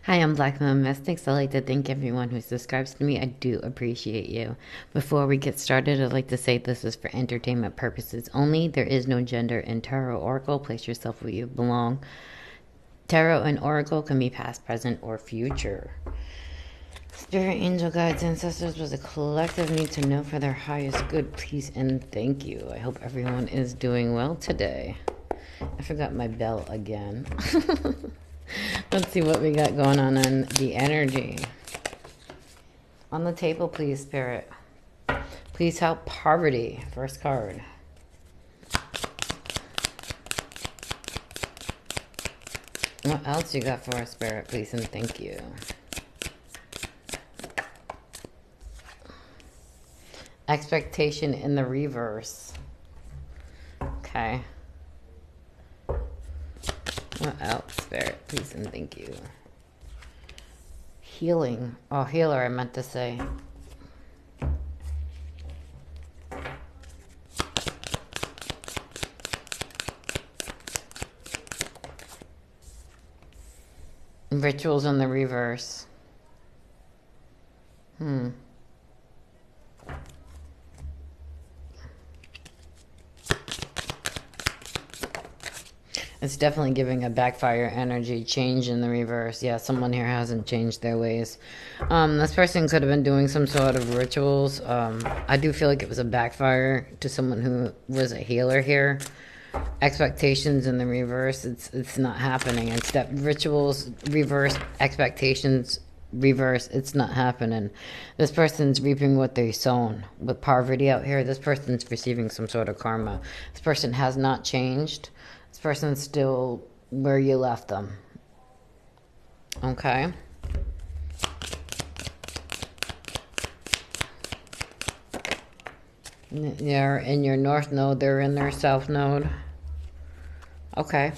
Hi, I'm Black Mom Mystics. I'd like to thank everyone who subscribes to me. I do appreciate you. Before we get started, I'd like to say this is for entertainment purposes only. There is no gender in Tarot Oracle. Place yourself where you belong. Tarot and Oracle can be past, present, or future. Spirit, angel, guides, ancestors was a collective need to know for their highest good. Please and thank you. I hope everyone is doing well today. I forgot my bell again. Let's see what we got going on in the energy. On the table, please, Spirit. Please help poverty. First card. What else you got for us, Spirit? Please and thank you. Expectation in the reverse. Okay. What else, Spirit? Please and thank you. Healing. Oh, healer, I meant to say. Rituals in the reverse. It's definitely giving a backfire energy, change in the reverse. Yeah, someone here hasn't changed their ways. This person could have been doing some sort of rituals. I do feel like it was a backfire to someone who was a healer here. Expectations in the reverse, it's not happening. It's that rituals, reverse, expectations, reverse, it's not happening. This person's reaping what they sown. With poverty out here, this person's receiving some sort of karma. This person has not changed. This person's still where you left them. Okay. They're in your north node. They're in their south node. Okay.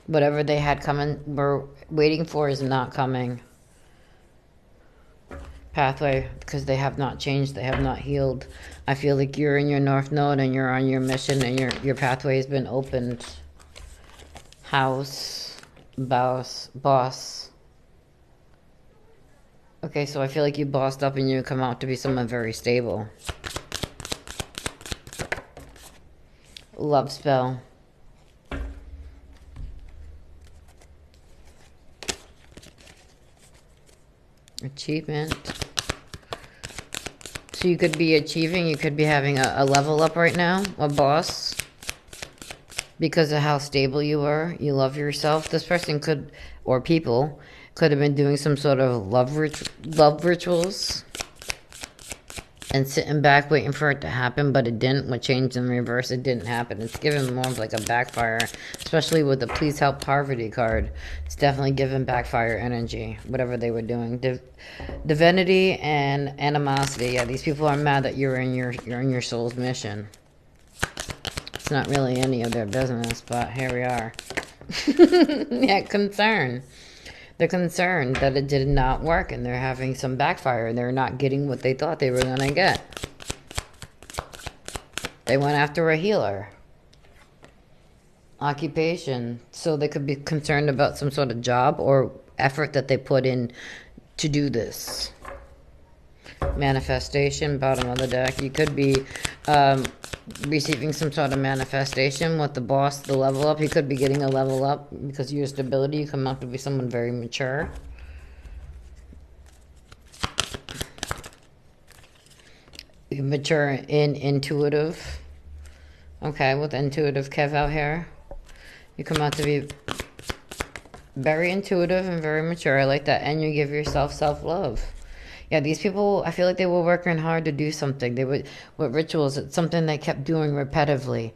Whatever they had coming, we're waiting for is not coming. Pathway, because they have not changed, they have not healed. I feel like you're in your north node and you're on your mission and your pathway has been opened. House, boss. Okay, so I feel like you bossed up and you come out to be someone very stable. Love spell. Achievement. So you could be achieving, you could be having a level up right now, a boss. Because of how stable you are, you love yourself. This person could, or people, could have been doing some sort of love rituals. And sitting back waiting for it to happen, but it didn't. With change in reverse, it didn't happen. It's giving more of like a backfire, especially with the please help poverty card. It's definitely giving backfire energy, whatever they were doing. Divinity and animosity. Yeah, these people are mad that you're in your soul's mission. It's not really any of their business, but here we are. Yeah, concern. They're concerned that it did not work and they're having some backfire. They're not getting what they thought they were going to get. They went after a healer. Occupation. So they could be concerned about some sort of job or effort that they put in to do this. Manifestation, bottom of the deck. You could be receiving some sort of manifestation with the boss, the level up. You could be getting a level up because of your stability. You come out to be someone very mature. Mature and intuitive. Okay, with intuitive Kev out here. You come out to be very intuitive and very mature. I like that. And you give yourself self-love. Yeah, these people, I feel like they were working hard to do something. They would, with rituals, it's something they kept doing repetitively.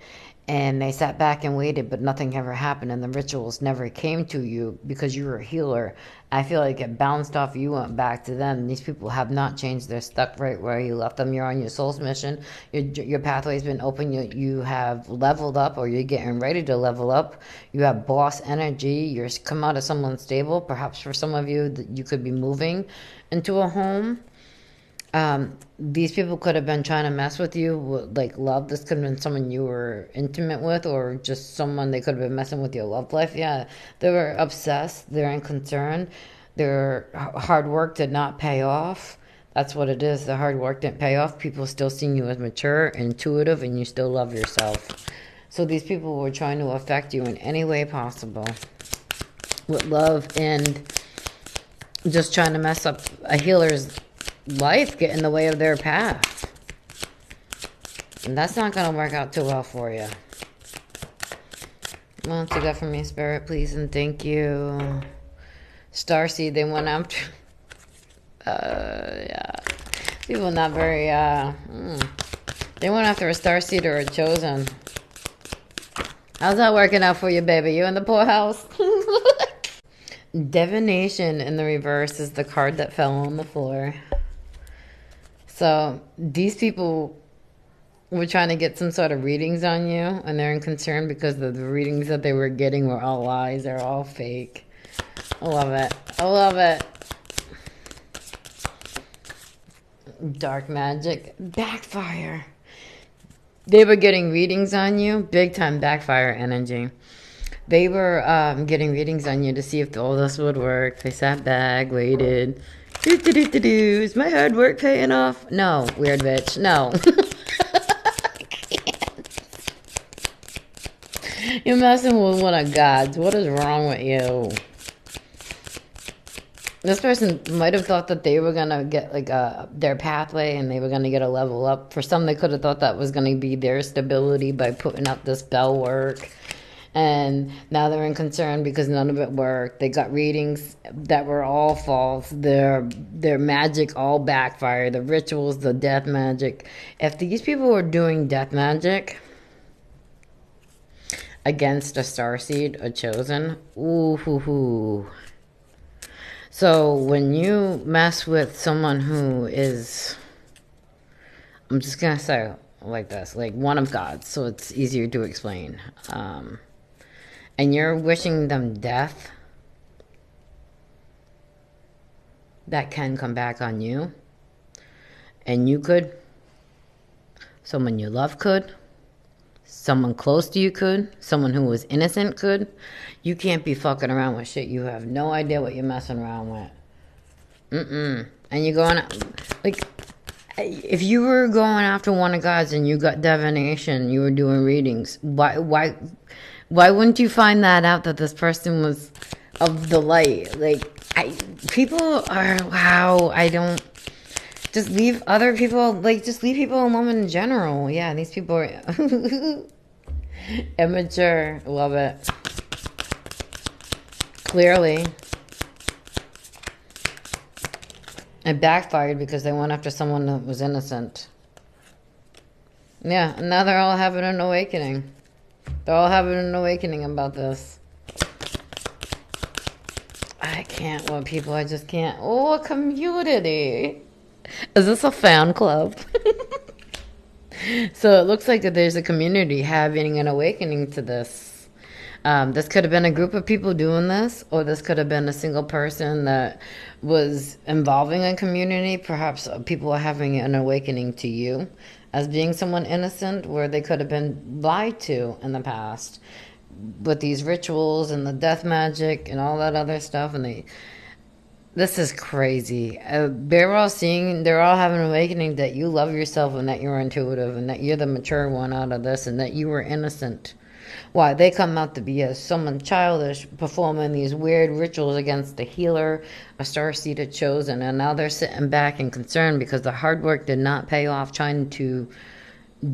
And they sat back and waited, but nothing ever happened. And the rituals never came to you because you were a healer. I feel like it bounced off you, went back to them. These people have not changed. They're stuck right where you left them. You're on your soul's mission. Your pathway's been open. You have leveled up, or you're getting ready to level up. You have boss energy. You're come out of someone stable. Perhaps for some of you, you could be moving into a home. These people could have been trying to mess with you, like love. This could have been someone you were intimate with, or just someone they could have been messing with your love life. Yeah, they were obsessed. They're unconcerned. Their hard work did not pay off. That's what it is. The hard work didn't pay off. People still seeing you as mature, intuitive, and you still love yourself. So these people were trying to affect you in any way possible with love and just trying to mess up a healer's life, get in the way of their path. And that's not going to work out too well for you. Well, take that from me, Spirit, please, and thank you. Starseed, they went after... yeah. People not very, They went after a starseed or a chosen. How's that working out for you, baby? You in the poorhouse? Divination in the reverse is the card that fell on the floor. So these people were trying to get some sort of readings on you, and they're concerned because the readings that they were getting were all lies. They're all fake. I love it. I love it. Dark magic. Backfire. They were getting readings on you. Big time backfire energy. They were getting readings on you to see if all this would work. They sat back, waited. Is my hard work paying off? No, weird bitch. No. You're messing with one of God's. What is wrong with you? This person might have thought that they were going to get like their pathway and they were going to get a level up. For some, they could have thought that was going to be their stability by putting out this spell work. And now they're in concern because none of it worked. They got readings that were all false. Their magic all backfired. The rituals, the death magic. If these people were doing death magic against a starseed, a chosen, ooh hoo hoo. So when you mess with someone who is, I'm just gonna say like this, like one of God's, so it's easier to explain. And you're wishing them death, that can come back on you. And you could, someone you love could, someone close to you could, someone who was innocent could. You can't be fucking around with shit. You have no idea what you're messing around with. And you're going, like, if you were going after one of God's and you got divination, you were doing readings, why wouldn't you find that out that this person was of the light? Like, people are, wow, I don't, just leave other people, like, just leave people alone in general. Yeah, these people are immature. Love it. Clearly. It backfired because they went after someone that was innocent. Yeah, and now they're all having an awakening. They're all having an awakening about this. I can't with people. I just can't. Oh, a community. Is this a fan club? So it looks like that there's a community having an awakening to this. This could have been a group of people doing this, or this could have been a single person that was involving a community. Perhaps people are having an awakening to you as being someone innocent, where they could have been lied to in the past with these rituals and the death magic and all that other stuff. And this is crazy. They're all having an awakening that you love yourself and that you're intuitive and that you're the mature one out of this and that you were innocent. Why, they come out to be as someone childish performing these weird rituals against the healer, a starseed chosen, and now they're sitting back and concerned because the hard work did not pay off trying to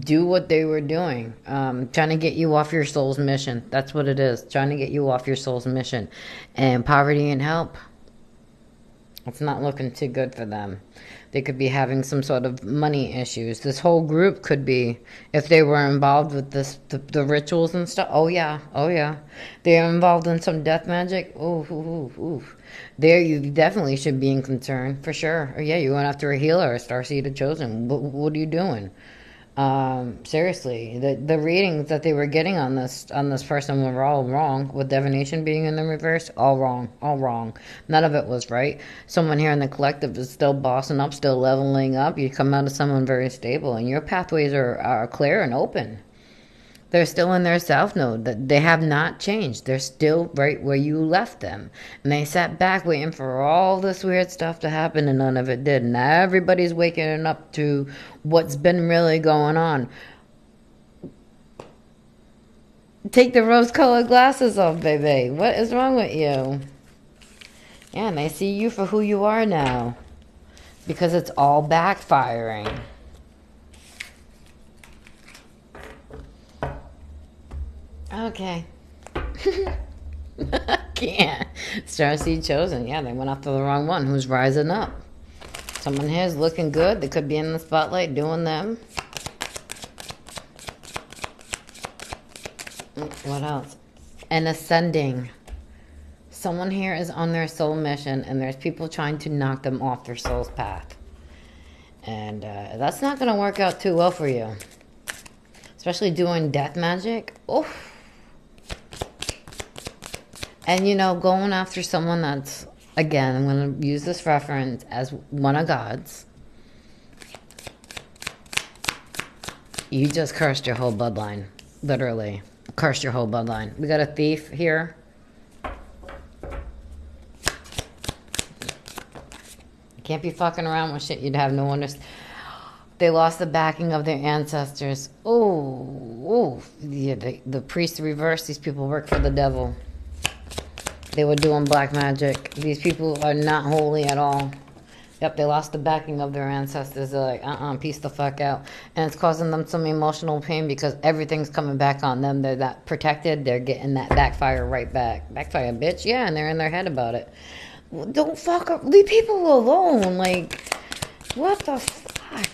do what they were doing. Trying to get you off your soul's mission. That's what it is. Trying to get you off your soul's mission. And poverty and help, it's not looking too good for them. They could be having some sort of money issues. This whole group could be, if they were involved with this, the rituals and stuff. Oh yeah. They're involved in some death magic. Ooh. There, you definitely should be in concern, for sure. Or yeah, you went after a healer, a starseed chosen. What are you doing? Seriously, the readings that they were getting on this person were all wrong. With divination being in the reverse, all wrong, all wrong. None of it was right. Someone here in the collective is still bossing up, still leveling up. You come out of someone very stable, and your pathways are clear and open. They're still in their south node. They have not changed. They're still right where you left them. And they sat back waiting for all this weird stuff to happen, and none of it did. And everybody's waking up to what's been really going on. Take the rose-colored glasses off, baby. What is wrong with you? Yeah, and they see you for who you are now. Because it's all backfiring. Okay. Can't. Starseed chosen. Yeah, they went after the wrong one. Who's rising up? Someone here is looking good. They could be in the spotlight doing them. What else? And ascending. Someone here is on their soul mission, and there's people trying to knock them off their soul's path. And that's not going to work out too well for you. Especially doing death magic. Oof. And, you know, going after someone that's, again, I'm going to use this reference as one of God's. You just cursed your whole bloodline. Literally. Cursed your whole bloodline. We got a thief here. You can't be fucking around with shit you'd have no understanding. They lost the backing of their ancestors. Oh, yeah, the priest reversed. These people work for the devil. They were doing black magic. These people are not holy at all. Yep, they lost the backing of their ancestors. They're like, peace the fuck out. And it's causing them some emotional pain because everything's coming back on them. They're that protected. They're getting that backfire right back. Backfire, bitch. Yeah, and they're in their head about it. Don't fuck up. Leave people alone. Like, what the fuck?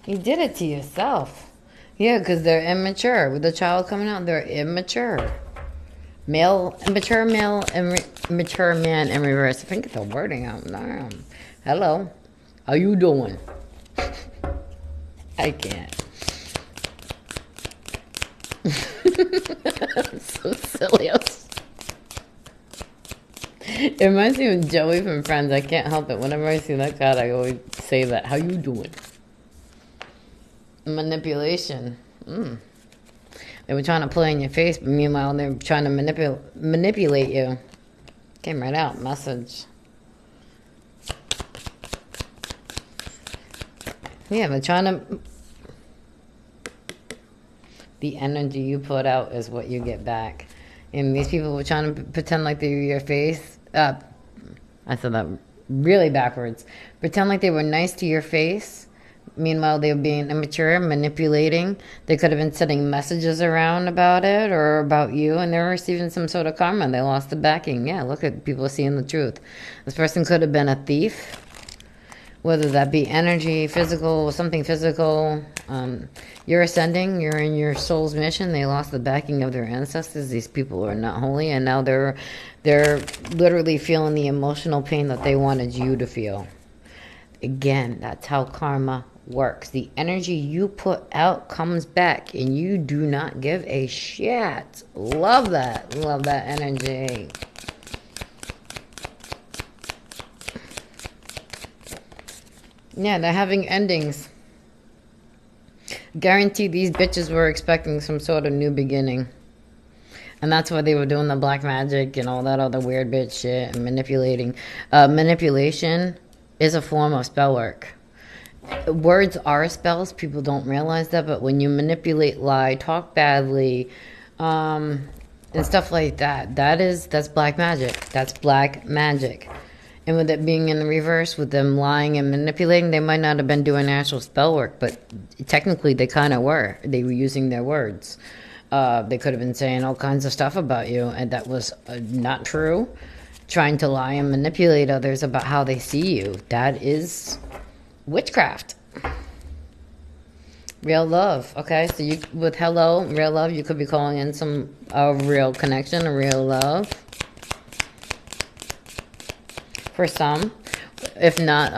You did it to yourself. Yeah, because they're immature. With the child coming out, they're immature. Mature male, and mature man in reverse. If I can get the wording out. Damn. Hello. How you doing? I can't. I'm so silly. It reminds me of Joey from Friends. I can't help it. Whenever I see that card, I always say that. How you doing? Manipulation. They were trying to play in your face, but meanwhile, they were trying to manipulate you. Came right out. Message. Yeah, they're trying to... The energy you put out is what you get back. And these people were trying to pretend like they were your face. I said that really backwards. Pretend like they were nice to your face. Meanwhile, they were being immature, manipulating. They could have been sending messages around about it or about you, and they were receiving some sort of karma. They lost the backing. Yeah, look at people seeing the truth. This person could have been a thief, whether that be energy, physical, something physical. You're ascending. You're in your soul's mission. They lost the backing of their ancestors. These people are not holy, and now they're literally feeling the emotional pain that they wanted you to feel. Again, that's how karma works. The energy you put out comes back, and you do not give a shit. Love that. Love that energy. Yeah, they're having endings. Guarantee these bitches were expecting some sort of new beginning. And that's why they were doing the black magic and all that other weird bitch shit and manipulating. Manipulation is a form of spell work. Words are spells. People don't realize that, but when you manipulate, lie, talk badly, and stuff like that, that's black magic. That's black magic. And with it being in the reverse, with them lying and manipulating, they might not have been doing actual spell work, but technically they kind of were. They were using their words. They could have been saying all kinds of stuff about you, and that was not true. Trying to lie and manipulate others about how they see you. That is witchcraft. Real love. Okay, so you with hello, real love, you could be calling in some real connection, a real love. For some. If not,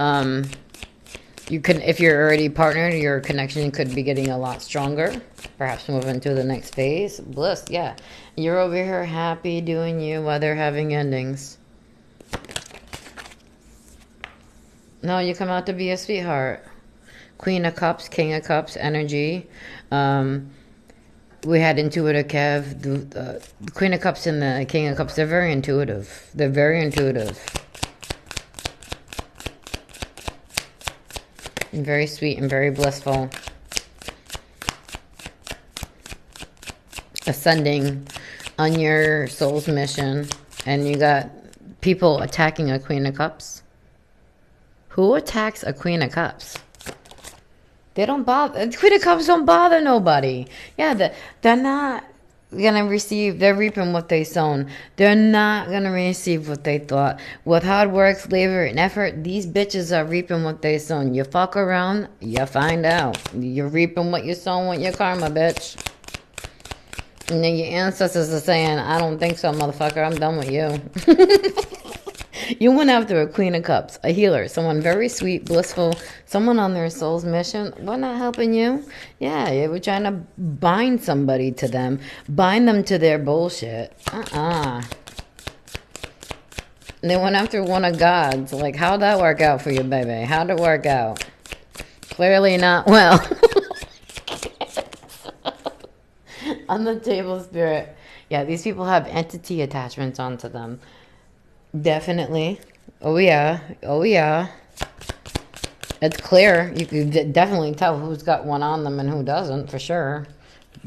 You can, if you're already partnered, your connection could be getting a lot stronger. Perhaps moving to the next phase. Bliss, yeah. You're over here happy doing you while they're having endings. No, you come out to be a sweetheart. Queen of Cups, King of Cups energy. We had intuitive Kev. The Queen of Cups and the King of Cups, they're very intuitive. They're very intuitive. And very sweet and very blissful. Ascending on your soul's mission. And you got people attacking a Queen of Cups. Who attacks a Queen of Cups? They don't bother. Queen of Cups don't bother nobody. Yeah, they're not gonna receive. They're reaping what they sown. They're not gonna receive what they thought. With hard work, labor, and effort, these bitches are reaping what they sown. You fuck around, you find out. You're reaping what you sown with your karma, bitch. And then your ancestors are saying, "I don't think so, motherfucker. I'm done with you." You went after a Queen of Cups, a healer, someone very sweet, blissful, someone on their soul's mission. We're not helping you. Yeah, you were trying to bind somebody to them, bind them to their bullshit. And they went after one of God's. Like, how'd that work out for you, baby? How'd it work out? Clearly not well. On the table, Spirit. Yeah, these people have entity attachments onto them. Definitely. Oh yeah. Oh yeah. It's clear. You can definitely tell who's got one on them and who doesn't, for sure.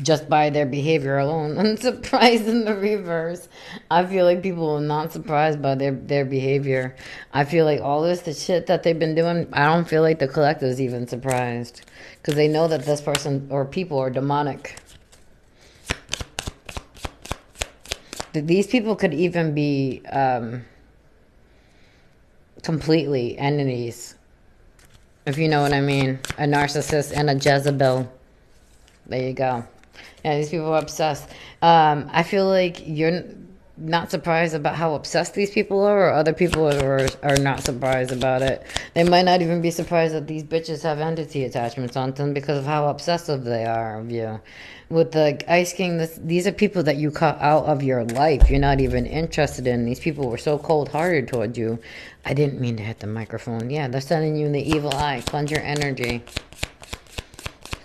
Just by their behavior alone. I'm surprised in the reverse. I feel like people are not surprised by their behavior. I feel like all this the shit that they've been doing, I don't feel like the collective's even surprised. Because they know that this person or people are demonic. These people could even be completely entities, if you know what I mean. A narcissist and a Jezebel. There you go. Yeah, these people are obsessed. I feel like you're not surprised about how obsessed these people are, or other people are not surprised about it. They might not even be surprised that these bitches have entity attachments on them because of how obsessive they are of you. With the Ice King, these are people that you cut out of your life. You're not even interested in. These people were so cold-hearted towards you. I didn't mean to hit the microphone. Yeah, they're sending you in the evil eye. Cleanse your energy.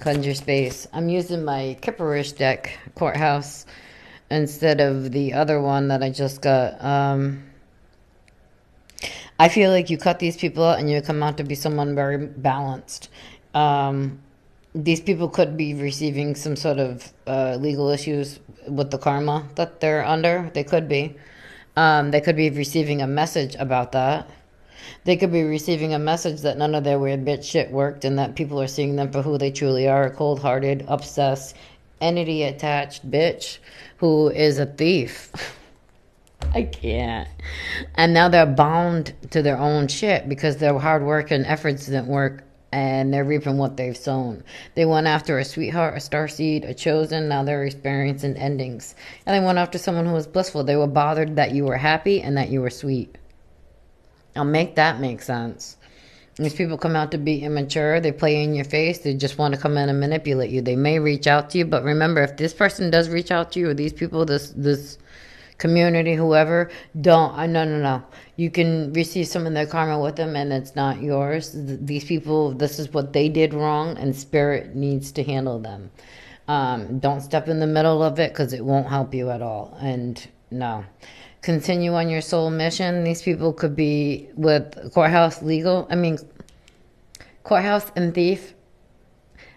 Cleanse your space. I'm using my Kipperish deck, Courthouse, instead of the other one that I just got. I feel like you cut these people out and you come out to be someone very balanced. These people could be receiving some sort of legal issues with the karma that they're under. They could be. They could be receiving a message about that. They could be receiving a message that none of their weird bitch shit worked and that people are seeing them for who they truly are, a cold-hearted, obsessed, entity-attached bitch who is a thief. I can't. And now they're bound to their own shit because their hard work and efforts didn't work. And they're reaping what they've sown. They went after a sweetheart, a starseed, a chosen. Now they're experiencing endings. And they went after someone who was blissful. They were bothered that you were happy and that you were sweet. I'll make that make sense. These people come out to be immature. They play in your face. They just want to come in and manipulate you. They may reach out to you. But remember, if this person does reach out to you, or these people, this community, whoever, no. You can receive some of their karma with them and it's not yours. These people, this is what they did wrong and spirit needs to handle them. Don't step in the middle of it because it won't help you at all. And no. Continue on your soul mission. These people could be with Courthouse and Thief.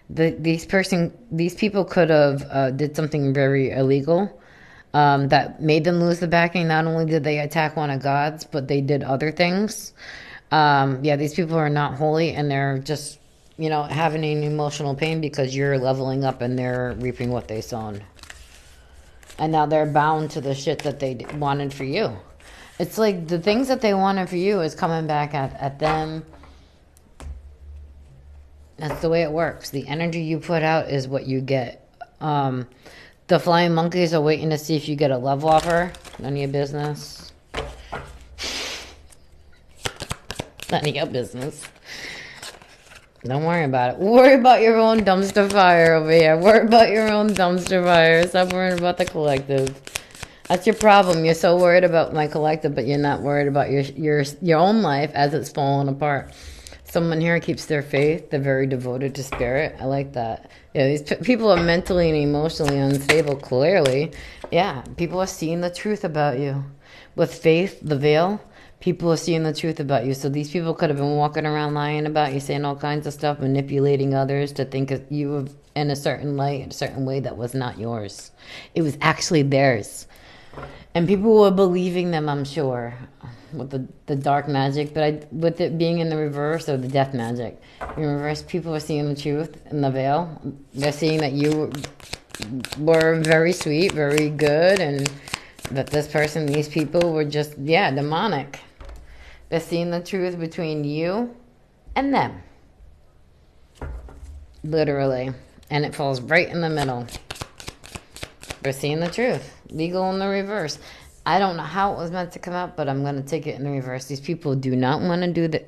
These people could have did something very illegal. That made them lose the backing. Not only did they attack one of God's, but they did other things. Yeah, these people are not holy, and they're just, having an emotional pain because you're leveling up and they're reaping what they sown. And now they're bound to the shit that they wanted for you. It's like the things that they wanted for you is coming back at them. That's the way it works. The energy you put out is what you get. The flying monkeys are waiting to see if you get a love offer. None of your business. None of your business. Don't worry about it. Worry about your own dumpster fire over here. Worry about your own dumpster fire. Stop worrying about the collective. That's your problem. You're so worried about my collective, but you're not worried about your own life as it's falling apart. Someone here keeps their faith. They're very devoted to spirit. I like that. Yeah, these people are mentally and emotionally unstable, clearly. Yeah, people are seeing the truth about you. With faith, the veil, people are seeing the truth about you. So these people could have been walking around lying about you, saying all kinds of stuff, manipulating others to think of you in a certain light, a certain way that was not yours. It was actually theirs. And people were believing them, I'm sure, with the dark magic, but with it being in the reverse, or the death magic. In reverse, people are seeing the truth in the veil. They're seeing that you were very sweet, very good, and that this person, these people were just, yeah, demonic. They're seeing the truth between you and them. Literally. And it falls right in the middle. They're seeing the truth. Legal in the reverse. I don't know how it was meant to come out, but I'm going to take it in the reverse. These people do not want to do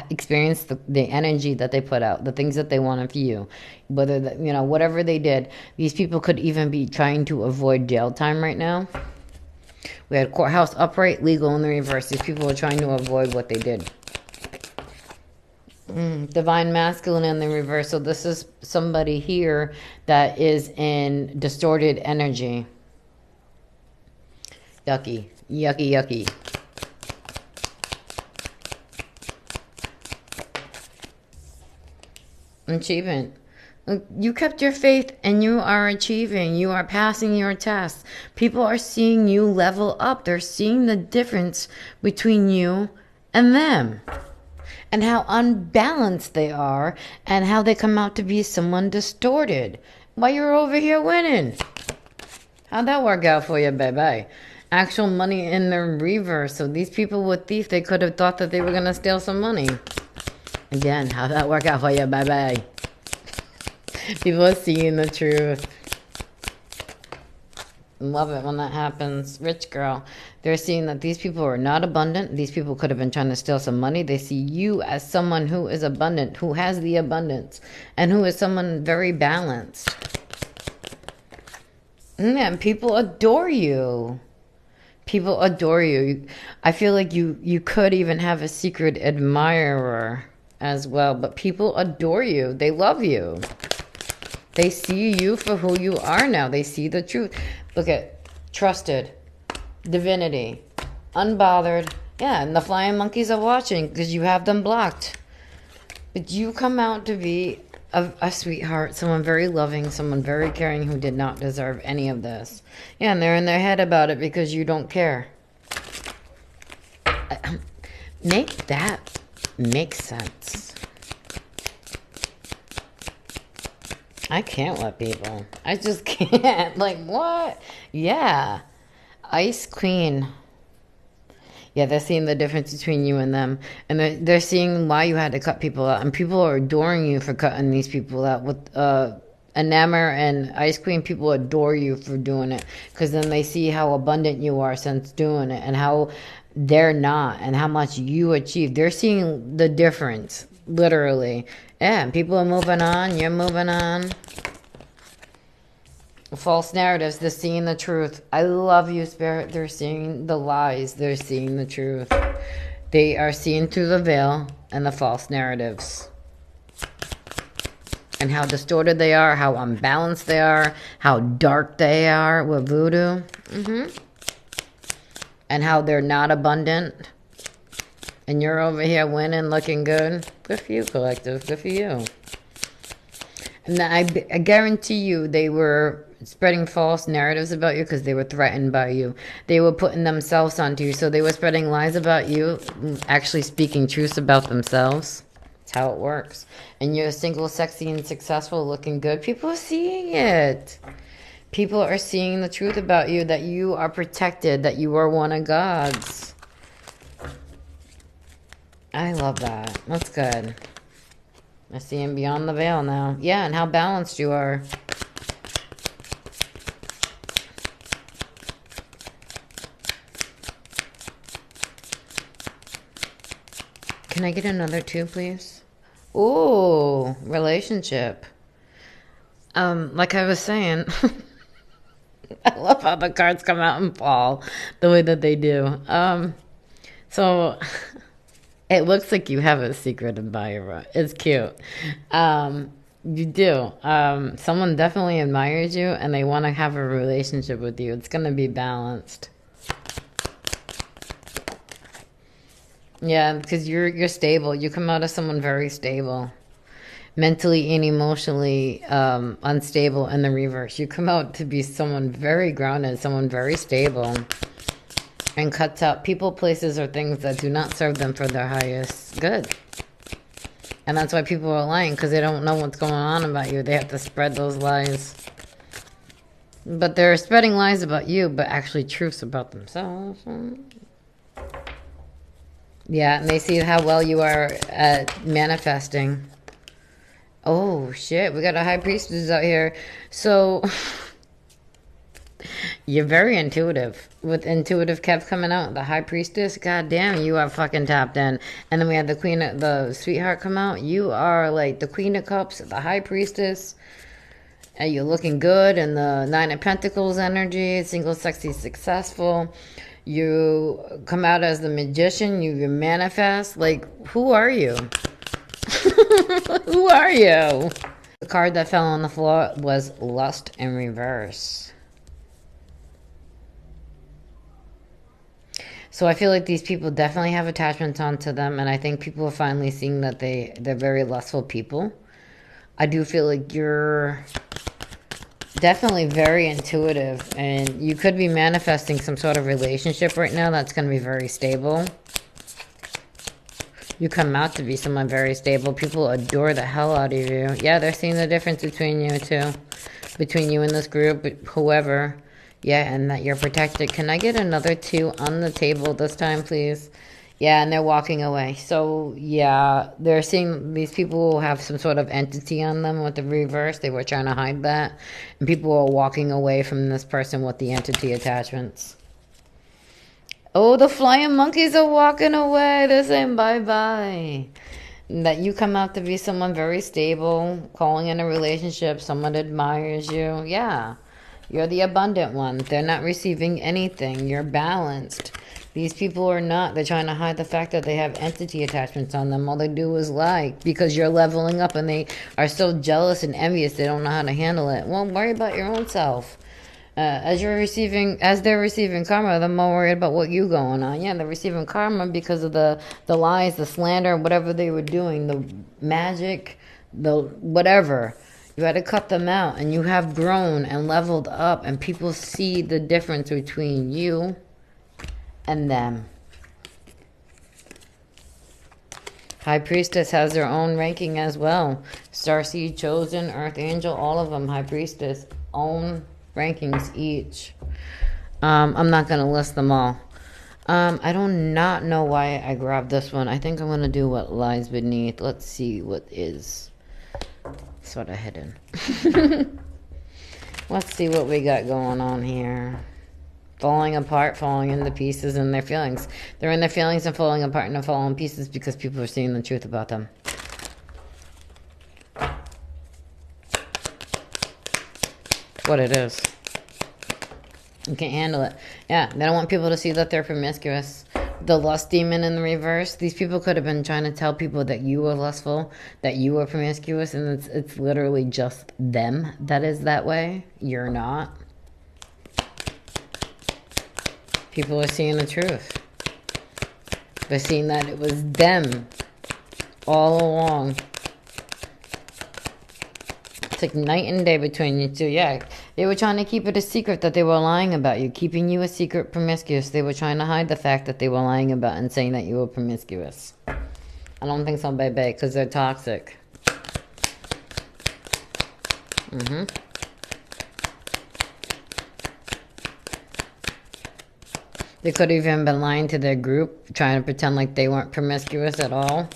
experience the energy that they put out, the things that they wanted for you. Whether, whatever they did. These people could even be trying to avoid jail time right now. We had courthouse upright, legal in the reverse. These people are trying to avoid what they did. Divine masculine in the reverse. So this is somebody here that is in distorted energy. Yucky. Yucky, yucky. Achievement. You kept your faith and you are achieving. You are passing your tests. People are seeing you level up. They're seeing the difference between you and them. And how unbalanced they are, and how they come out to be someone distorted. While you're over here winning. How'd that work out for you, baby? Actual money in the reverse. So these people with thief, they could have thought that they were going to steal some money. Again, how'd that work out for you, baby? People are seeing the truth. Love it when that happens. Rich girl. They're seeing that these people are not abundant. These people could have been trying to steal some money. They see you as someone who is abundant, who has the abundance, and who is someone very balanced. And people adore you. People adore you. I feel like you could even have a secret admirer as well. But people adore you. They love you. They see you for who you are now. They see the truth. Look at trusted, divinity, unbothered. Yeah, and the flying monkeys are watching because you have them blocked. But you come out to be a sweetheart, someone very loving, someone very caring who did not deserve any of this. Yeah, and they're in their head about it because you don't care. Make that make sense. I can't let people. I just can't. Like, what? Yeah. Ice Queen. Yeah, they're seeing the difference between you and them. And they're seeing why you had to cut people out. And people are adoring you for cutting these people out. With Enamour and Ice Queen, people adore you for doing it. Because then they see how abundant you are since doing it. And how they're not. And how much you achieve. They're seeing the difference. Literally. Yeah, and people are moving on. You're moving on. False narratives. They're seeing the truth. I love you, Spirit. They're seeing the lies. They're seeing the truth. They are seeing through the veil and the false narratives. And how distorted they are. How unbalanced they are. How dark they are with voodoo. And how they're not abundant. And you're over here winning, looking good. Good for you, collective. Good for you. And I guarantee you they were spreading false narratives about you because they were threatened by you. They were putting themselves onto you. So they were spreading lies about you, actually speaking truths about themselves. That's how it works. And you're single, sexy, and successful, looking good. People are seeing it. People are seeing the truth about you, that you are protected, that you are one of God's. I love that. That's good. I see him beyond the veil now. Yeah, and how balanced you are. Can I get another two, please? Ooh, relationship. Like I was saying, I love how the cards come out and fall the way that they do. So it looks like you have a secret admirer. It's cute. You do. Someone definitely admires you and they want to have a relationship with you. It's going to be balanced. Yeah, because you're stable. You come out as someone very stable, mentally and emotionally unstable in the reverse. You come out to be someone very grounded, someone very stable, and cuts out people, places, or things that do not serve them for their highest good. And that's why people are lying, because they don't know what's going on about you. They have to spread those lies. But they're spreading lies about you, but actually truths about themselves. Yeah, and they see how well you are at manifesting. Oh, shit. We got a high priestess out here. So, you're very intuitive. With intuitive kept coming out, the high priestess, god damn, you are fucking tapped in. And then we had the queen, the sweetheart come out. You are like the queen of cups, the high priestess. And you're looking good. And the nine of pentacles energy, single, sexy, successful. You come out as the magician. You manifest. Like, who are you? Who are you? The card that fell on the floor was lust in reverse. So I feel like these people definitely have attachments onto them, and I think people are finally seeing that they're very lustful people. I do feel like you're definitely very intuitive, and you could be manifesting some sort of relationship right now that's going to be very stable. You come out to be someone very stable. People adore the hell out of you. Yeah, they're seeing the difference between you two. Between you and this group, whoever. Yeah, and that you're protected. Can I get another 2 on the table this time, please? Yeah, and they're walking away. So, yeah, they're seeing these people have some sort of entity on them with the reverse. They were trying to hide that. And people are walking away from this person with the entity attachments. Oh, the flying monkeys are walking away. They're saying bye-bye. That you come out to be someone very stable, calling in a relationship, someone admires you. Yeah, you're the abundant one. They're not receiving anything. You're balanced. These people are not. They're trying to hide the fact that they have entity attachments on them. All they do is lie because you're leveling up and they are so jealous and envious they don't know how to handle it. Well, worry about your own self. As they're receiving karma, they're more worried about what you going on. Yeah, they're receiving karma because of the lies, the slander, whatever they were doing, the magic, the whatever. You had to cut them out, and you have grown and leveled up, and people see the difference between you and them. High Priestess has their own ranking as well. Starseed, Chosen, Earth Angel, all of them. High Priestess, own rankings each. I'm not going to list them all. I do not know why I grabbed this one. I think I'm going to do what lies beneath. Let's see what is sort of hidden. Let's see what we got going on here. Falling apart, falling into pieces in their feelings. They're in their feelings and falling apart and falling in pieces because people are seeing the truth about them. What it is. You can't handle it. Yeah, they don't want people to see that they're promiscuous. The lust demon in the reverse. These people could have been trying to tell people that you were lustful, that you were promiscuous, and it's literally just them that is that way. You're not. People are seeing the truth. They're seeing that it was them all along. It's like night and day between you two. Yeah, they were trying to keep it a secret that they were lying about you. Keeping you a secret promiscuous. They were trying to hide the fact that they were lying about and saying that you were promiscuous. I don't think so, baby, because they're toxic. They could have even been lying to their group, trying to pretend like they weren't promiscuous at all.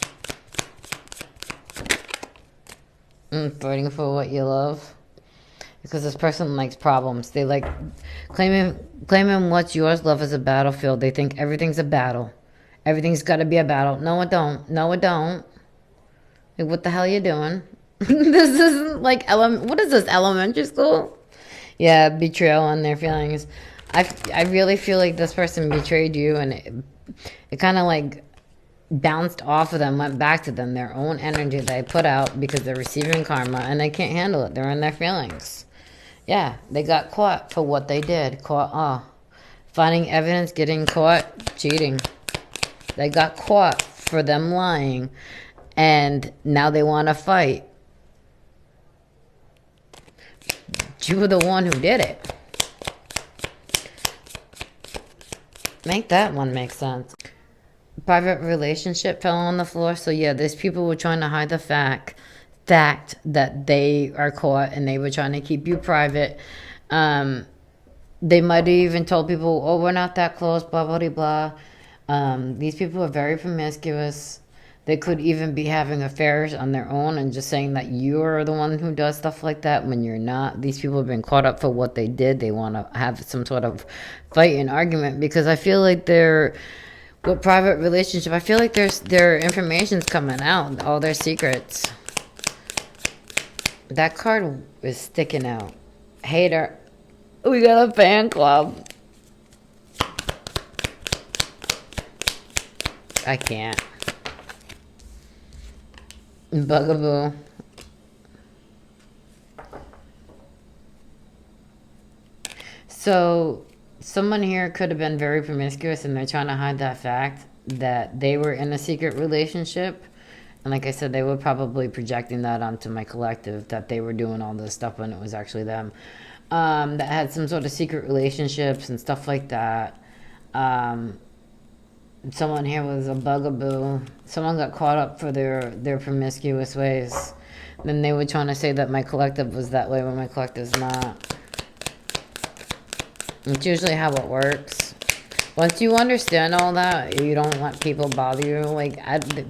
Fighting for what you love. Because this person likes problems. They like claiming what's yours. Love is a battlefield. They think everything's a battle. Everything's got to be a battle. No, it don't. No, it don't. Like, what the hell you doing? This isn't like what is this, elementary school? Yeah, betrayal on their feelings. I really feel like this person betrayed you, and it kind of like bounced off of them, went back to them, their own energy they put out because they're receiving karma and they can't handle it. They're in their feelings. Yeah, they got caught for what they did. Finding evidence, getting caught, cheating. They got caught for them lying, and now they want to fight. You were the one who did it. Make that one make sense. Private relationship fell on the floor. So yeah, these people were trying to hide the fact that they are caught, and they were trying to keep you private. They might have even told people, oh, we're not that close, blah, blah, blah, blah. These people are very promiscuous. They could even be having affairs on their own and just saying that you're the one who does stuff like that when you're not. These people have been caught up for what they did. They want to have some sort of fight and argument because I feel like with private relationship, I feel like their information's coming out, all their secrets. That card is sticking out. Hater. We got a fan club. I can't. Bugaboo. So, someone here could have been very promiscuous, and they're trying to hide that fact that they were in a secret relationship. And like I said, they were probably projecting that onto my collective, that they were doing all this stuff when it was actually them. That had some sort of secret relationships and stuff like that. Someone here was a bugaboo. Someone got caught up for their promiscuous ways. Then they were trying to say that my collective was that way when my collective's not. It's usually how it works. Once you understand all that, you don't let people bother you.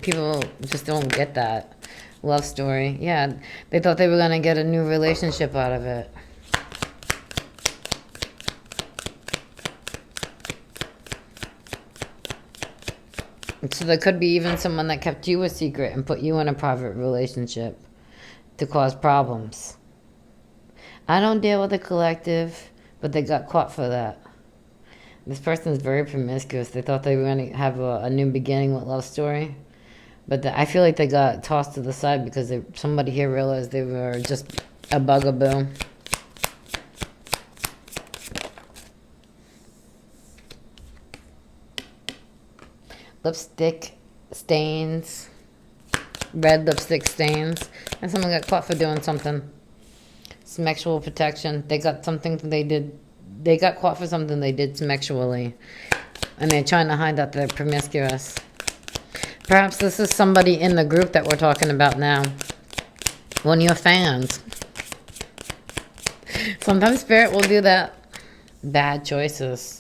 People just don't get that love story. Yeah, they thought they were going to get a new relationship out of it. So there could be even someone that kept you a secret and put you in a private relationship to cause problems. I don't deal with the collective, but they got caught for that. This person is very promiscuous. They thought they were going to have a new beginning with love story. But I feel like they got tossed to the side because somebody here realized they were just a bugaboo. Lipstick stains. Red lipstick stains. And someone got caught for doing something. Sexual protection. They got something they did. They got caught for something they did sexually. And they're trying to hide that they're promiscuous. Perhaps this is somebody in the group that we're talking about now. One of your fans. Sometimes Spirit will do that. Bad choices.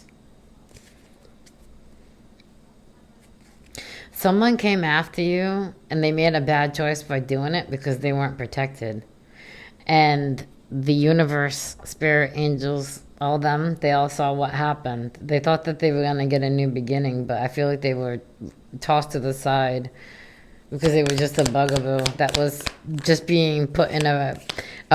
Someone came after you and they made a bad choice by doing it because they weren't protected. And the universe, spirit, angels, all them, they all saw what happened. They thought that they were going to get a new beginning, but I feel like they were tossed to the side because they were just a bugaboo that was just being put in a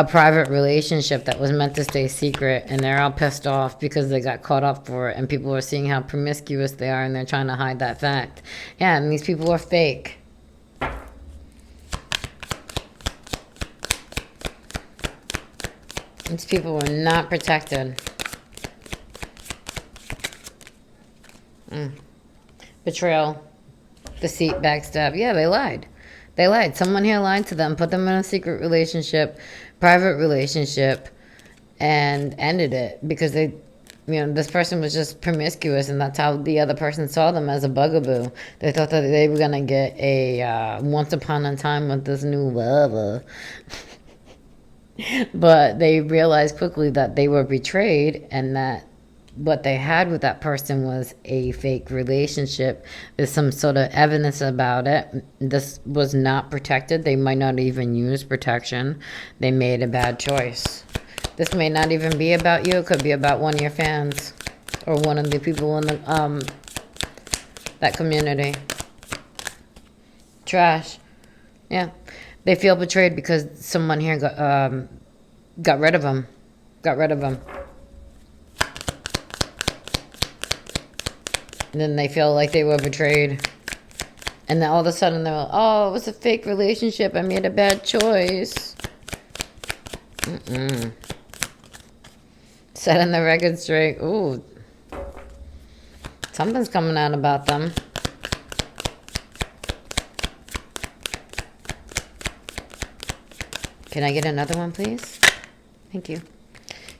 private relationship that was meant to stay secret, and they're all pissed off because they got caught up for it, and people are seeing how promiscuous they are, and they're trying to hide that fact. Yeah, and these people are fake. These people were not protected. Betrayal. Deceit, backstab. Yeah, they lied. They lied. Someone here lied to them, put them in a secret relationship, private relationship, and ended it because this person was just promiscuous, and that's how the other person saw them, as a bugaboo. They thought that they were going to get a once upon a time with this new lover. But they realized quickly that they were betrayed, and that what they had with that person was a fake relationship. There's some sort of evidence about it. This was not protected. They might not even use protection. They made a bad choice. This may not even be about you. It could be about one of your fans or one of the people in that community. Trash. Yeah. They feel betrayed because someone here got rid of them. Got rid of them. And then they feel like they were betrayed. And then all of a sudden they're like, oh, it was a fake relationship. I made a bad choice. Setting the record straight. Ooh. Something's coming out about them. Can I get another one, please? Thank you.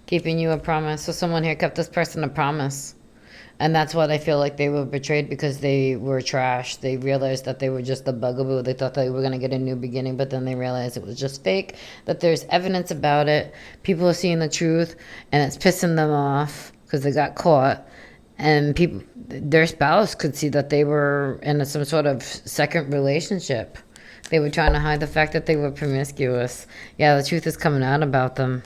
Keeping you a promise. So someone here kept this person a promise. And that's why they feel like they were betrayed, because they were trash. They realized that they were just a bugaboo. They thought they were going to get a new beginning, but then they realized it was just fake, that there's evidence about it. People are seeing the truth, and it's pissing them off because they got caught. And people, their spouse could see that they were in some sort of second relationship. They were trying to hide the fact that they were promiscuous. Yeah, the truth is coming out about them.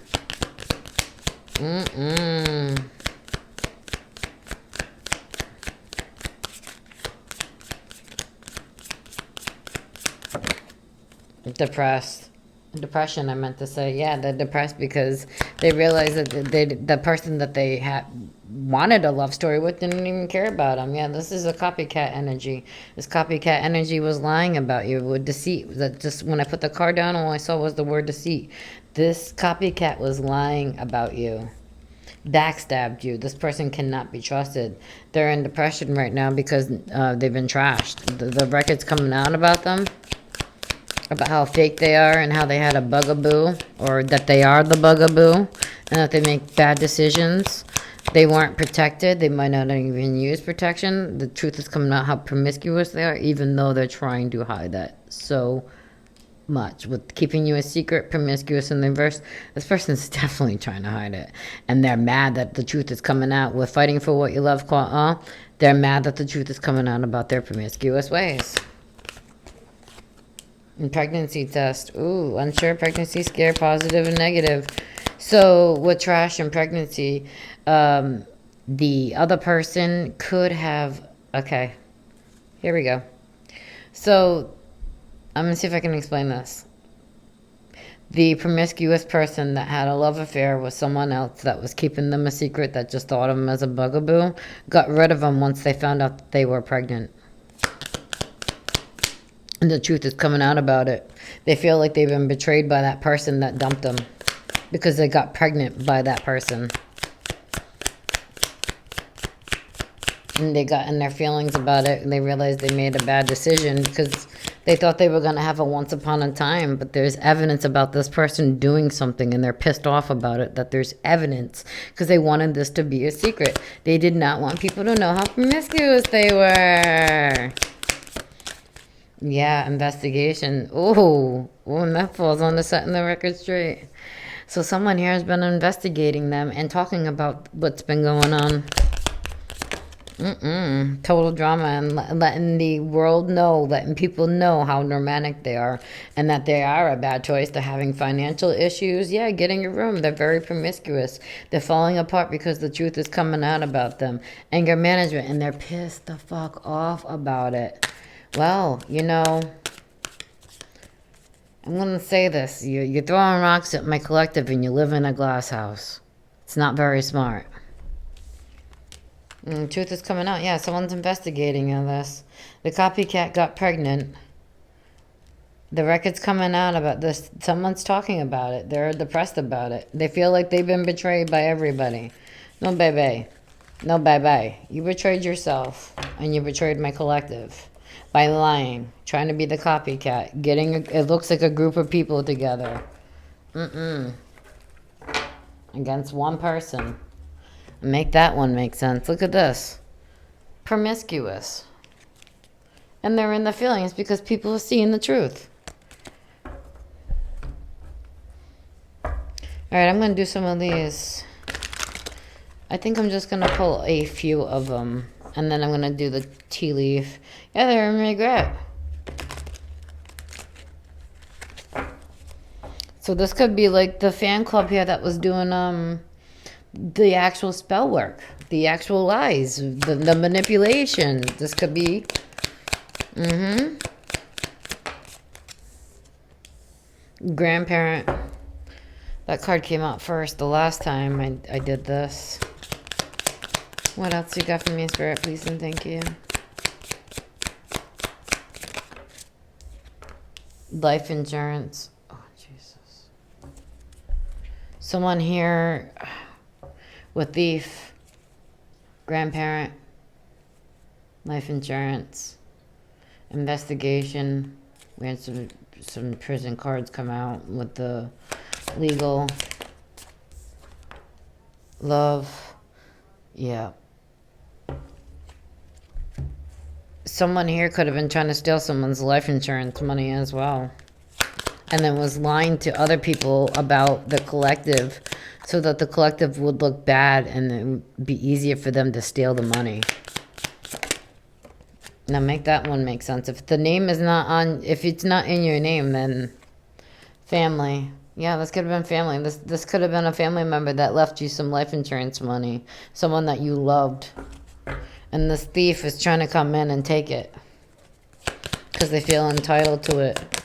Depression, I meant to say. Yeah, they're depressed because they realize that the person that they had wanted a love story with didn't even care about them. Yeah, this is a copycat energy. This copycat energy was lying about you with deceit. That just when I put the card down, all I saw was the word deceit. This copycat was lying about you. Backstabbed you. This person cannot be trusted. They're in depression right now because they've been trashed. The record's coming out about them, about how fake they are and how they had a bugaboo, or that they are the bugaboo, and that they make bad decisions. They weren't protected. They might not even use protection. The truth is coming out how promiscuous they are, even though they're trying to hide that so much. With keeping you a secret, promiscuous in the verse, this person's definitely trying to hide it. And they're mad that the truth is coming out. With fighting for what you love, they're mad that the truth is coming out about their promiscuous ways. And pregnancy test. Ooh, unsure, pregnancy, scare, positive and negative. So with trash and pregnancy, the other person could have... Okay, here we go. So I'm going to see if I can explain this. The promiscuous person that had a love affair with someone else that was keeping them a secret, that just thought of them as a bugaboo, got rid of them once they found out that they were pregnant. And the truth is coming out about it. They feel like they've been betrayed by that person that dumped them, because they got pregnant by that person. And they got in their feelings about it, and they realized they made a bad decision because they thought they were going to have a once upon a time. But there's evidence about this person doing something, and they're pissed off about it, that there's evidence, because they wanted this to be a secret. They did not want people to know how promiscuous they were. Yeah, investigation. Ooh, and that falls on the setting the record straight. So someone here has been investigating them and talking about what's been going on. Total drama, and letting the world know, letting people know how dramatic they are, and that they are a bad choice. They're having financial issues. Yeah, get in your room. They're very promiscuous. They're falling apart because the truth is coming out about them. Anger management, and they're pissed the fuck off about it. Well, you know, I'm going to say this. You're throwing rocks at my collective and you live in a glass house. It's not very smart. Truth is coming out. Yeah, someone's investigating all this. The copycat got pregnant. The record's coming out about this. Someone's talking about it. They're depressed about it. They feel like they've been betrayed by everybody. No, baby. No, bye-bye. You betrayed yourself, and you betrayed my collective by lying, trying to be the copycat, it looks like a group of people together. Against one person. Make that one make sense. Look at this. Promiscuous. And they're in the feelings because people are seeing the truth. Alright, I'm going to do some of these. I think I'm just going to pull a few of them. And then I'm going to do the tea leaf. Yeah, they're in regret. So this could be like the fan club here that was doing the actual spell work. The actual lies. The manipulation. This could be... Grandparent. That card came out first the last time I did this. What else you got for me, Spirit, please and thank you? Life insurance. Oh, Jesus. Someone here with thief. Grandparent. Life insurance. Investigation. We had some prison cards come out with the legal. Love. Yeah. Someone here could have been trying to steal someone's life insurance money as well. And then was lying to other people about the collective so that the collective would look bad and it would be easier for them to steal the money. Now make that one make sense. If the name is not on, if it's not in your name, then family. Yeah, this could have been family. This could have been a family member that left you some life insurance money. Someone that you loved. And this thief is trying to come in and take it. Because they feel entitled to it.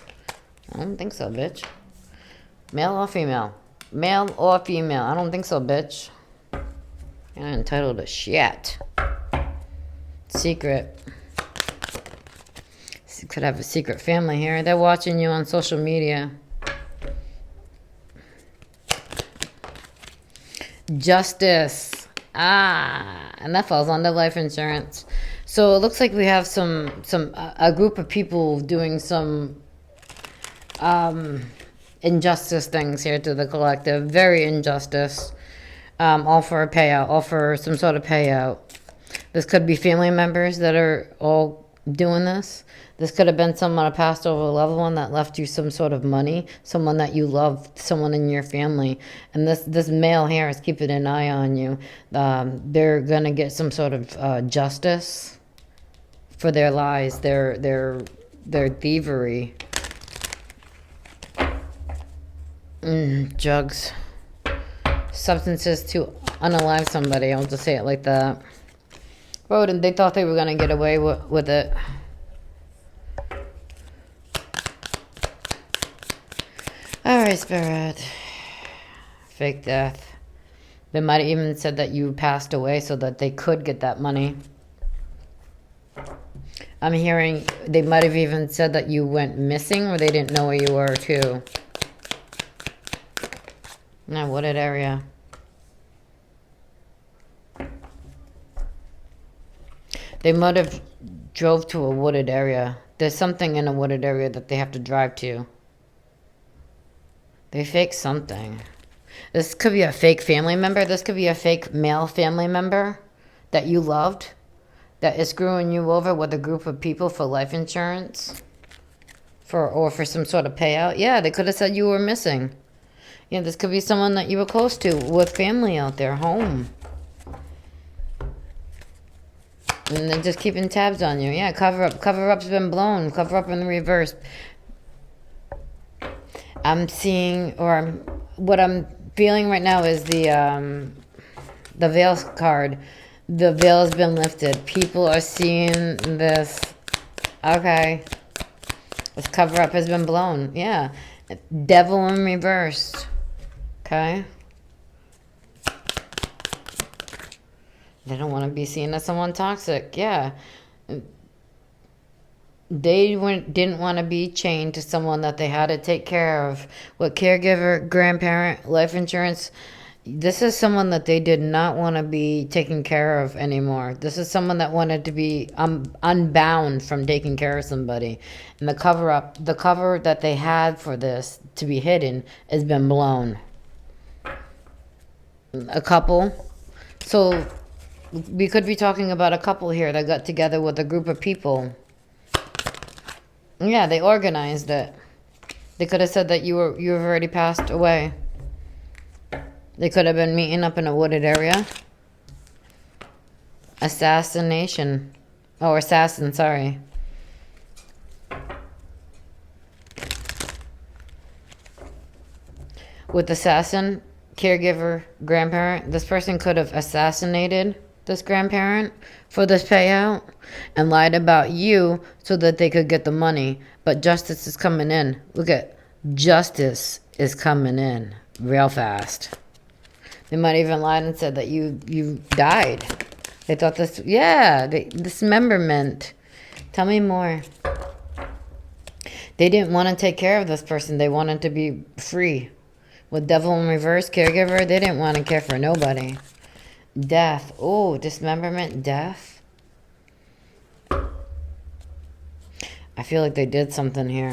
I don't think so, bitch. Male or female? Male or female? I don't think so, bitch. You're not entitled to shit. Secret. Could have a secret family here. They're watching you on social media. Justice. And that falls under life insurance. So it looks like we have a group of people doing some injustice things here to the collective. Very injustice. All for a payout. All for some sort of payout. This could be family members that are all doing this. This could have been someone, a passed over loved one that left you some sort of money, someone that you loved, someone in your family. And this male here is keeping an eye on you. They're going to get some sort of justice for their lies, their thievery. Drugs. Substances to unalive somebody. I'll just say it like that. Rodent, they thought they were going to get away with it. Alright, Spirit. Fake death. They might have even said that you passed away so that they could get that money. I'm hearing they might have even said that you went missing or they didn't know where you were too. Now, wooded area. They might have drove to a wooded area. There's something in a wooded area that they have to drive to. They fake something. This could be a fake family member. This could be a fake male family member that you loved that is screwing you over with a group of people for life insurance or for some sort of payout. Yeah, they could have said you were missing. Yeah, this could be someone that you were close to with family out there, home. And they're just keeping tabs on you. Yeah, cover up. Cover up's been blown. Cover up in the reverse. I'm seeing, what I'm feeling right now is the veil card. The veil has been lifted. People are seeing this. Okay. This cover up has been blown. Yeah. Devil in reverse. Okay. They don't want to be seen as someone toxic. Yeah. They didn't want to be chained to someone that they had to take care of. With caregiver, grandparent, life insurance, this is someone that they did not want to be taken care of anymore. This is someone that wanted to be unbound from taking care of somebody. And the cover that they had for this to be hidden has been blown. A couple. So we could be talking about a couple here that got together with a group of people. Yeah, they organized it. They could have said that you've already passed away. They could have been meeting up in a wooded area. Assassination. Oh, assassin, sorry. With assassin, caregiver, grandparent, this person could have assassinated this grandparent for this payout and lied about you so that they could get the money. But justice is coming in. Look at Justice is coming in real fast. They might even lied and said that you died. They thought this, yeah, dismemberment. Tell me more. They didn't want to take care of this person. They wanted to be free. With devil in reverse, caregiver, they didn't want to care for nobody. Death. Oh, dismemberment, death. I feel like they did something here.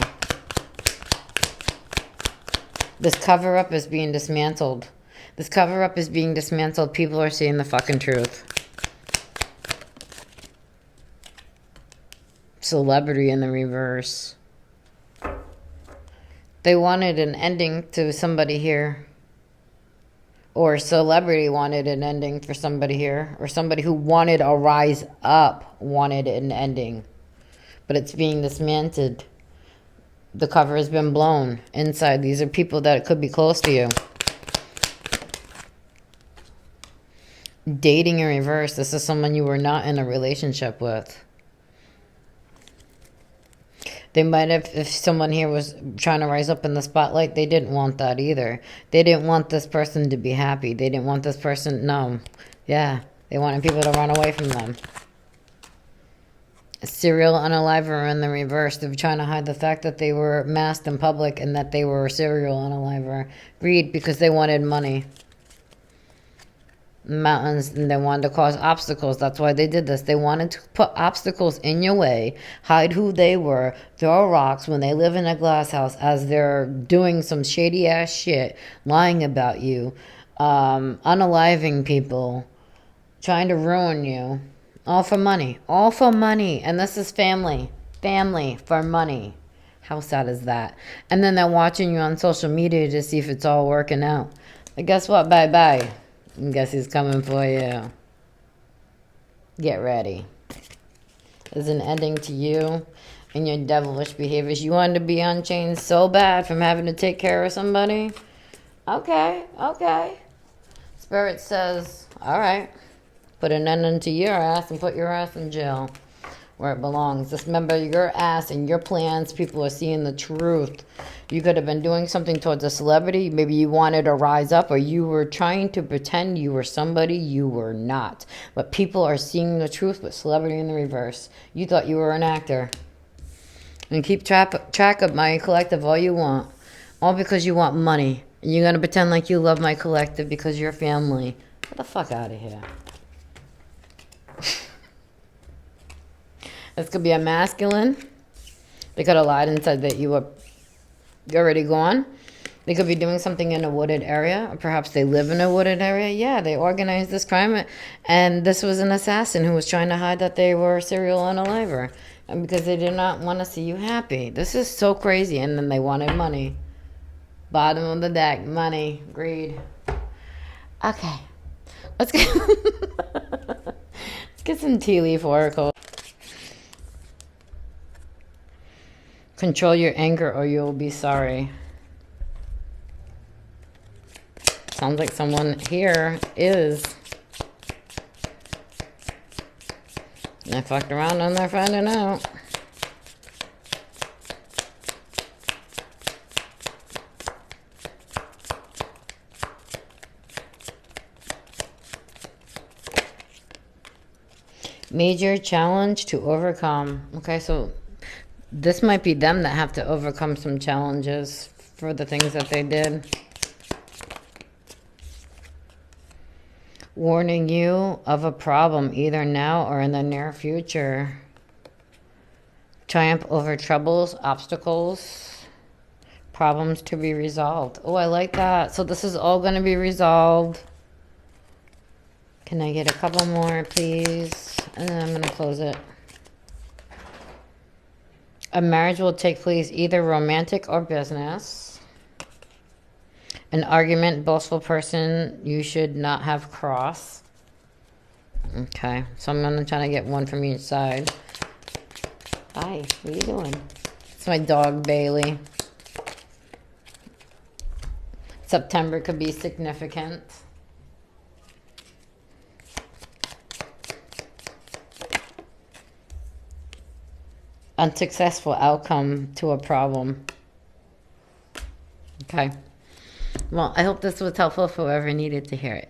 This cover-up is being dismantled. This cover-up is being dismantled. People are seeing the fucking truth. Celebrity in the reverse. They wanted an ending to somebody here. Or celebrity wanted an ending for somebody here. Or somebody who wanted a rise up wanted an ending. But it's being dismantled. The cover has been blown inside. These are people that could be close to you. Dating in reverse. This is someone you were not in a relationship with. They might have, if someone here was trying to rise up in the spotlight, they didn't want that either. They didn't want this person to be happy. They didn't want this person, no. Yeah, they wanted people to run away from them. Serial unaliver in the reverse. They're trying to hide the fact that they were masked in public and that they were serial unaliver. Greed, because they wanted money. Mountains, and they wanted to cause obstacles. That's why they did this. They wanted to put obstacles in your way, hide who they were, throw rocks when they live in a glass house as they're doing some shady ass shit, lying about you, unaliving people, trying to ruin you, all for money. All for money. And this is family for money. How sad is that? And then they're watching you on social media to see if it's all working out. But guess what? Bye-bye. I guess he's coming for you. Get ready. There's an ending to you and your devilish behaviors. You wanted to be unchained so bad from having to take care of somebody? Okay. Spirit says, all right. Put an end to your ass and put your ass in jail where it belongs. Dismember your ass and your plans. People are seeing the truth. You could have been doing something towards a celebrity. Maybe you wanted to rise up, or you were trying to pretend you were somebody you were not. But people are seeing the truth with celebrity in the reverse. You thought you were an actor. And keep track of my collective all you want. All because you want money. And you're going to pretend like you love my collective because you're family. Get the fuck out of here. This could be a masculine. They could have lied and said that you were already gone. They could be doing something in a wooded area. Or perhaps they live in a wooded area. Yeah, they organized this crime. And this was an assassin who was trying to hide that they were serial unaliver. And because they did not want to see you happy. This is so crazy. And then they wanted money. Bottom of the deck. Money. Greed. Okay. Let's get some tea leaf oracle. Control your anger or you'll be sorry. Sounds like someone here is. And I fucked around and they're finding out. Major challenge to overcome. Okay, so this might be them that have to overcome some challenges for the things that they did. Warning you of a problem either now or in the near future. Triumph over troubles, obstacles, problems to be resolved. Oh, I like that. So this is all going to be resolved. Can I get a couple more, please? And then I'm going to close it. A marriage will take place either romantic or business. An argument, boastful person you should not have cross. Okay, so I'm going to try to get one from each side. Hi, what are you doing? It's my dog, Bailey. September could be significant. Unsuccessful outcome to a problem. Okay. Well, I hope this was helpful for whoever needed to hear it.